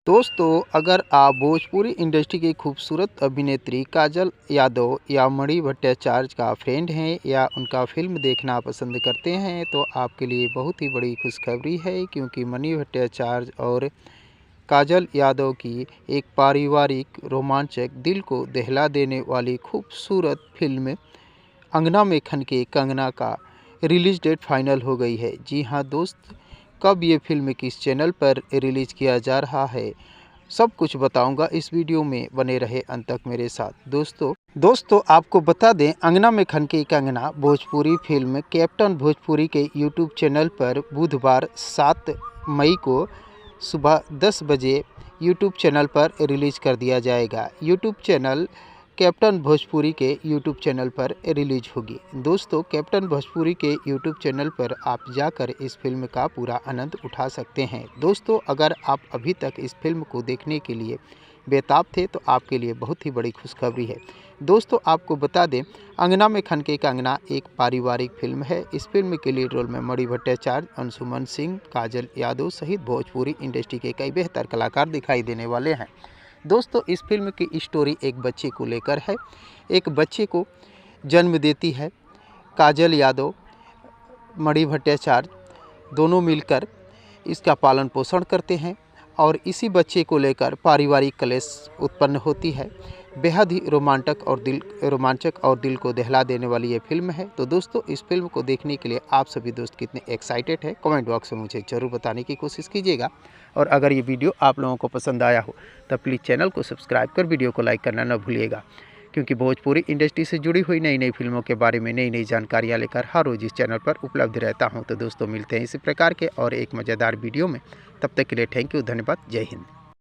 दोस्तों, अगर आप भोजपुरी इंडस्ट्री की खूबसूरत अभिनेत्री काजल यादव या मणि भट्टाचार्य का फ्रेंड हैं या उनका फ़िल्म देखना पसंद करते हैं तो आपके लिए बहुत ही बड़ी खुशखबरी है, क्योंकि मणि भट्टाचार्य और काजल यादव की एक पारिवारिक रोमांचक दिल को दहला देने वाली खूबसूरत फ़िल्म अंगना में खनके कंगना का रिलीज़ डेट फाइनल हो गई है। जी हाँ दोस्त, कब ये फ़िल्म किस चैनल पर रिलीज़ किया जा रहा है, सब कुछ बताऊंगा इस वीडियो में, बने रहे अंत तक मेरे साथ। दोस्तों आपको बता दें, अंगना में खनके कंगना भोजपुरी फिल्म कैप्टन भोजपुरी के यूट्यूब चैनल पर बुधवार 7 मई को सुबह 10 बजे यूट्यूब चैनल पर रिलीज़ कर दिया जाएगा। यूट्यूब चैनल कैप्टन भोजपुरी के यूट्यूब चैनल पर रिलीज होगी। दोस्तों, कैप्टन भोजपुरी के यूट्यूब चैनल पर आप जाकर इस फिल्म का पूरा आनंद उठा सकते हैं। दोस्तों, अगर आप अभी तक इस फिल्म को देखने के लिए बेताब थे तो आपके लिए बहुत ही बड़ी खुशखबरी है। दोस्तों, आपको बता दें, अंगना में खनके कंगना एक पारिवारिक फिल्म है। इस फिल्म के लीड रोल में मणि भट्टाचार्य, अंशुमन सिंह, काजल यादव सहित भोजपुरी इंडस्ट्री के कई बेहतर कलाकार दिखाई देने वाले हैं। दोस्तों, इस फिल्म की स्टोरी एक बच्चे को लेकर है। एक बच्चे को जन्म देती है काजल यादव, मणि भट्टाचार्य दोनों मिलकर इसका पालन पोषण करते हैं और इसी बच्चे को लेकर पारिवारिक कलेश उत्पन्न होती है। बेहद ही रोमांचक और दिल को दहला देने वाली ये फिल्म है। तो दोस्तों, इस फिल्म को देखने के लिए आप सभी दोस्त कितने एक्साइटेड हैं, कमेंट बॉक्स में मुझे ज़रूर बताने की कोशिश कीजिएगा। और अगर ये वीडियो आप लोगों को पसंद आया हो तो प्लीज़ चैनल को सब्सक्राइब कर वीडियो को लाइक करना न भूलिएगा, क्योंकि भोजपुरी इंडस्ट्री से जुड़ी हुई नई नई फिल्मों के बारे में नई नई जानकारियाँ लेकर हर रोज़ इस चैनल पर उपलब्ध रहता हूँ। तो दोस्तों, मिलते हैं इसी प्रकार के और एक मज़ेदार वीडियो में। तब तक के लिए थैंक यू, धन्यवाद, जय हिंद।